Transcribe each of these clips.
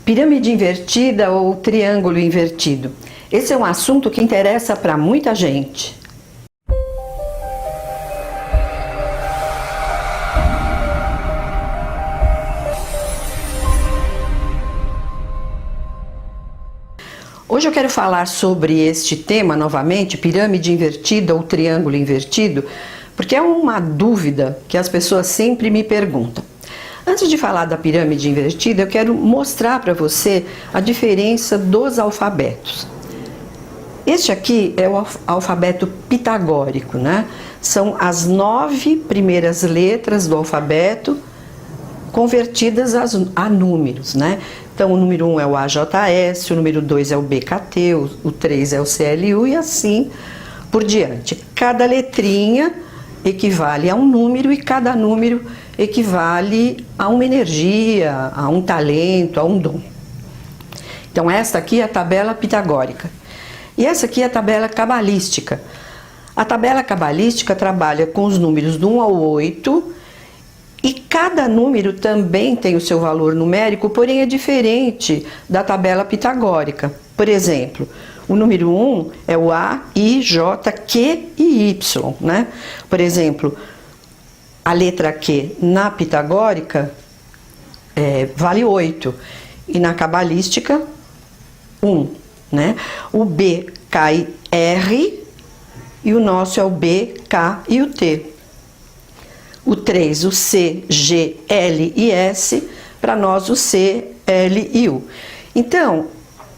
Pirâmide invertida ou triângulo invertido? Esse é um assunto que interessa para muita gente. Hoje eu quero falar sobre este tema novamente, pirâmide invertida ou triângulo invertido, porque é uma dúvida que as pessoas sempre me perguntam. Antes de falar da pirâmide invertida, eu quero mostrar para você a diferença dos alfabetos. Este aqui é o alfabeto pitagórico, né? São as 9 primeiras letras do alfabeto convertidas a números, né? Então, o número 1 é o AJS, o número 2 é o BKT, o 3 é o CLU e assim por diante. Cada letrinha equivale a um número e cada número equivale a uma energia, a um talento, a um dom. Então, esta aqui é a tabela pitagórica. E essa aqui é a tabela cabalística. A tabela cabalística trabalha com os números do 1 ao 8 e cada número também tem o seu valor numérico, porém é diferente da tabela pitagórica. Por exemplo, o número 1 é o A, I, J, Q e Y, né? Por exemplo, a letra Q na pitagórica vale 8 e na cabalística 1, né? O B cai R e o nosso é o B, K e o T. O 3, o C, G, L e S, para nós o C, L e U. Então,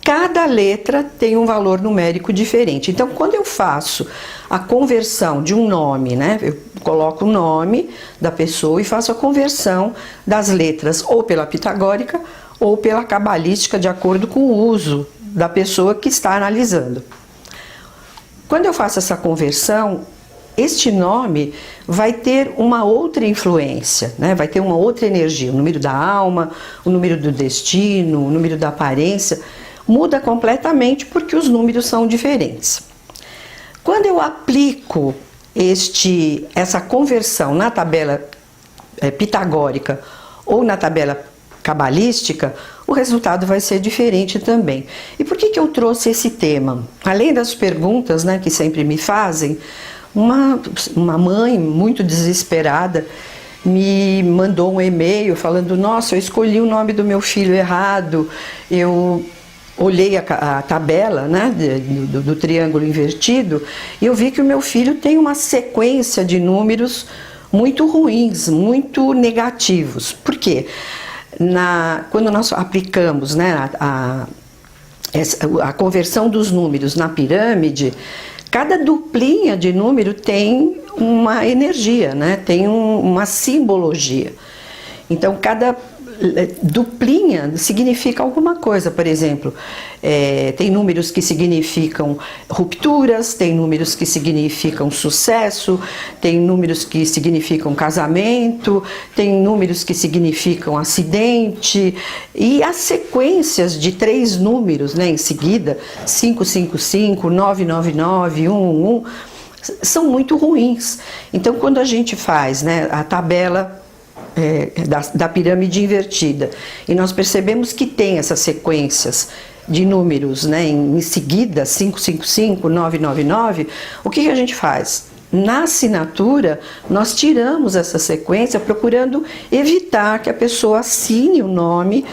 cada letra tem um valor numérico diferente. Então, quando eu faço a conversão de um nome, né? Eu coloco o nome da pessoa e faço a conversão das letras ou pela pitagórica ou pela cabalística, de acordo com o uso da pessoa que está analisando. Quando eu faço essa conversão, este nome vai ter uma outra influência, né? Vai ter uma outra energia. O número da alma, o número do destino, o número da aparência muda completamente porque os números são diferentes. Quando eu aplico essa conversão na tabela pitagórica ou na tabela cabalística, o resultado vai ser diferente também. E por que eu trouxe esse tema? Além das perguntas, né, que sempre me fazem, uma mãe muito desesperada me mandou um e-mail falando: nossa, eu escolhi o nome do meu filho errado, eu olhei a tabela, né, do triângulo invertido e eu vi que o meu filho tem uma sequência de números muito ruins, muito negativos. Por quê? Quando nós aplicamos, né, a conversão dos números na pirâmide, cada duplinha de número tem uma energia, né? Tem uma simbologia. Então, cada duplinha significa alguma coisa. Por exemplo, tem números que significam rupturas, tem números que significam sucesso, tem números que significam casamento, tem números que significam acidente, e as sequências de 3 números, né, em seguida, 555, 999, 111, são muito ruins. Então, quando a gente faz, né, a tabela da pirâmide invertida e nós percebemos que tem essas sequências de números, né, em seguida, 555, 999, o que a gente faz? Na assinatura, nós tiramos essa sequência procurando evitar que a pessoa assine o nome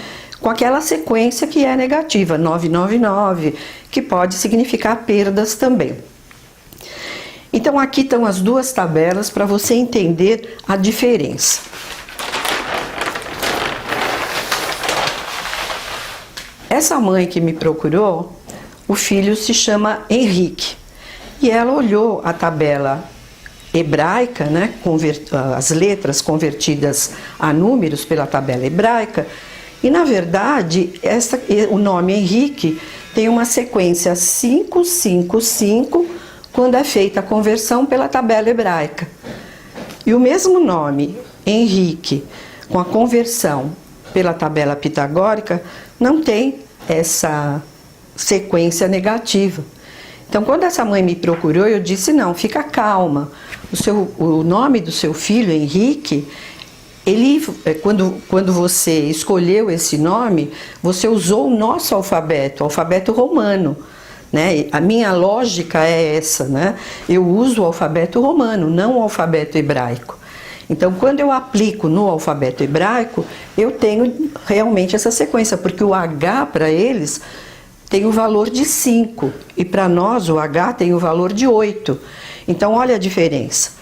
com aquela sequência que é negativa, 999, que pode significar perdas também. Então, aqui estão as duas tabelas para você entender a diferença. Essa mãe que me procurou, o filho se chama Henrique. E ela olhou a tabela hebraica, né, as letras convertidas a números pela tabela hebraica, e na verdade o nome Henrique tem uma sequência 555 quando é feita a conversão pela tabela hebraica. E o mesmo nome, Henrique, com a conversão pela tabela pitagórica, não tem essa sequência negativa. Então, quando essa mãe me procurou, eu disse: não, fica calma. O nome do seu filho, Henrique, ele, quando você escolheu esse nome, você usou o nosso alfabeto, o alfabeto romano, né? A minha lógica é essa, né? Eu uso o alfabeto romano, não o alfabeto hebraico. Então, quando eu aplico no alfabeto hebraico, eu tenho realmente essa sequência, porque o H para eles tem o valor de 5 e para nós o H tem o valor de 8. Então, olha a diferença.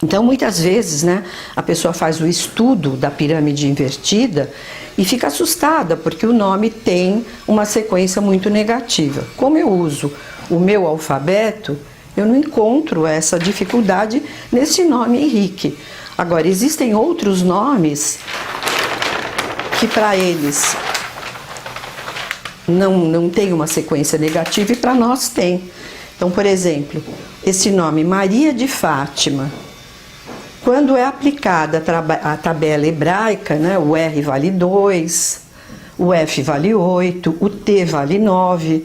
Então, muitas vezes, né, a pessoa faz o estudo da pirâmide invertida e fica assustada, porque o nome tem uma sequência muito negativa. Como eu uso o meu alfabeto, eu não encontro essa dificuldade nesse nome Henrique. Agora, existem outros nomes que para eles não tem uma sequência negativa e para nós tem. Então, por exemplo, esse nome Maria de Fátima, quando é aplicada a tabela hebraica, né, o R vale 2, o F vale 8, o T vale 9,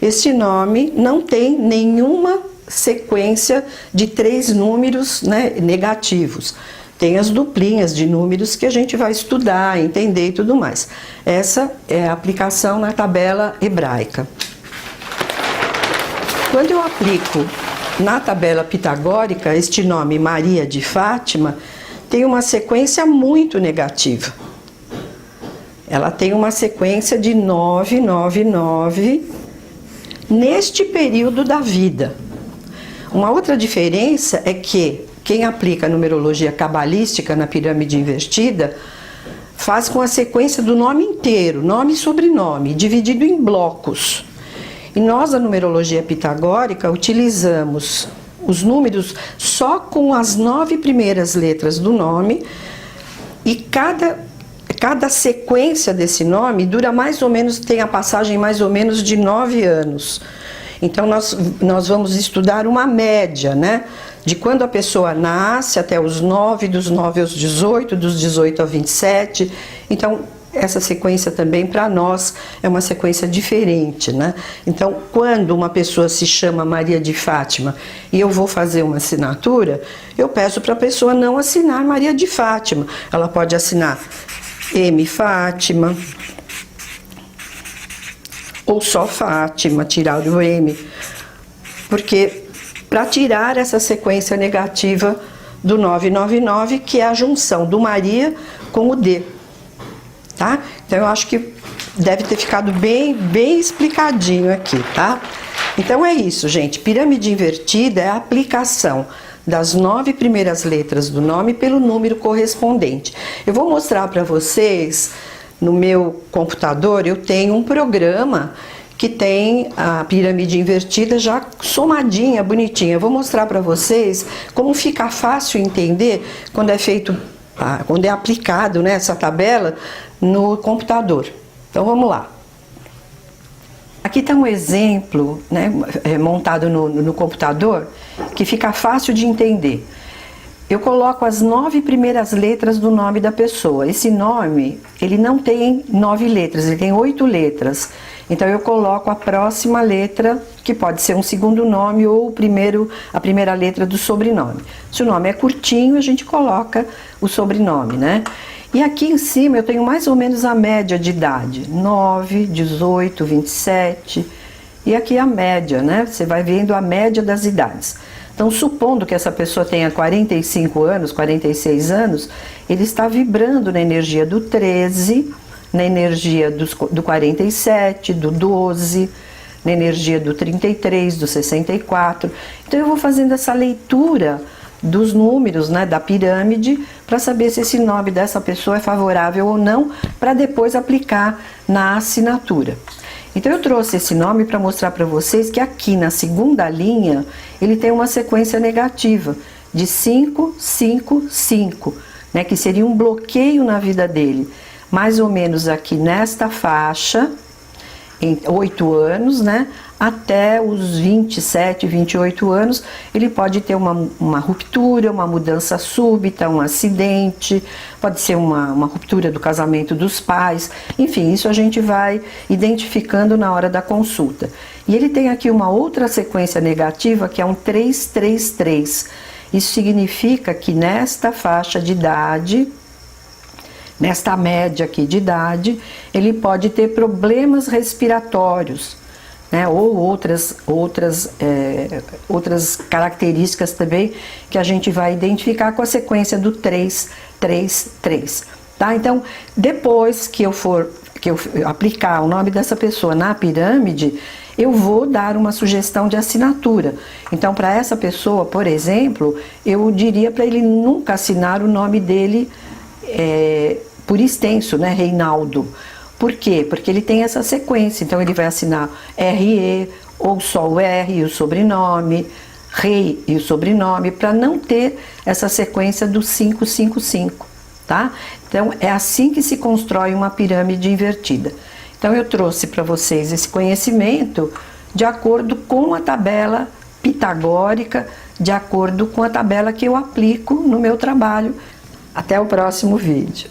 esse nome não tem nenhuma sequência de 3 números, né, negativos. Tem as duplinhas de números que a gente vai estudar, entender e tudo mais. Essa é a aplicação na tabela hebraica. Quando eu aplico na tabela pitagórica, este nome Maria de Fátima tem uma sequência muito negativa. Ela tem uma sequência de 999 neste período da vida. Uma outra diferença é que quem aplica a numerologia cabalística na pirâmide invertida faz com a sequência do nome inteiro, nome e sobrenome, dividido em blocos. E nós, a numerologia pitagórica, utilizamos os números só com as 9 primeiras letras do nome e cada sequência desse nome dura mais ou menos, tem a passagem mais ou menos de 9 anos. Então, nós vamos estudar uma média, né? De quando a pessoa nasce até os 9, dos 9 aos 18, dos 18 a 27. Então, essa sequência também para nós é uma sequência diferente, né? Então, quando uma pessoa se chama Maria de Fátima e eu vou fazer uma assinatura, eu peço para a pessoa não assinar Maria de Fátima. Ela pode assinar M. Fátima ou só Fátima, tirar o M, porque para tirar essa sequência negativa do 999, que é a junção do Maria com o D. Tá? Então eu acho que deve ter ficado bem explicadinho aqui, tá? Então é isso, gente. Pirâmide invertida é a aplicação das 9 primeiras letras do nome pelo número correspondente. Eu vou mostrar para vocês, no meu computador, eu tenho um programa que tem a pirâmide invertida já somadinha, bonitinha. Eu vou mostrar para vocês como fica fácil entender quando é feito, quando é aplicado, né, essa tabela no computador. Então vamos lá. Aqui está um exemplo, né, montado no computador que fica fácil de entender. Eu coloco as 9 primeiras letras do nome da pessoa. Esse nome, ele não tem 9 letras, ele tem 8 letras. Então eu coloco a próxima letra, que pode ser um segundo nome ou a primeira letra do sobrenome. Se o nome é curtinho, a gente coloca o sobrenome, né? E aqui em cima eu tenho mais ou menos a média de idade, 9, 18, 27, e aqui a média, né? Você vai vendo a média das idades. Então, supondo que essa pessoa tenha 45 anos, 46 anos, ele está vibrando na energia do 13, na energia do 47, do 12, na energia do 33, do 64. Então, eu vou fazendo essa leitura dos números, né, da pirâmide, para saber se esse nome dessa pessoa é favorável ou não, para depois aplicar na assinatura. Então eu trouxe esse nome para mostrar para vocês que aqui na segunda linha ele tem uma sequência negativa de 5, 5, 5, né, que seria um bloqueio na vida dele, mais ou menos aqui nesta faixa, em 8 anos, né, até os 27, 28 anos, ele pode ter uma ruptura, uma mudança súbita, um acidente, pode ser uma ruptura do casamento dos pais, enfim, isso a gente vai identificando na hora da consulta. E ele tem aqui uma outra sequência negativa, que é um 333. Isso significa que nesta faixa de idade, nesta média aqui de idade, ele pode ter problemas respiratórios, né? Ou outras características também que a gente vai identificar com a sequência do 3, 3, 3. Tá? Então, depois que eu aplicar o nome dessa pessoa na pirâmide, eu vou dar uma sugestão de assinatura. Então, para essa pessoa, por exemplo, eu diria para ele nunca assinar o nome dele por extenso, né, Reinaldo. Por quê? Porque ele tem essa sequência, então ele vai assinar RE, ou só o R e o sobrenome, Rei e o sobrenome, para não ter essa sequência do 555, tá? Então é assim que se constrói uma pirâmide invertida. Então eu trouxe para vocês esse conhecimento de acordo com a tabela pitagórica, de acordo com a tabela que eu aplico no meu trabalho. Até o próximo vídeo.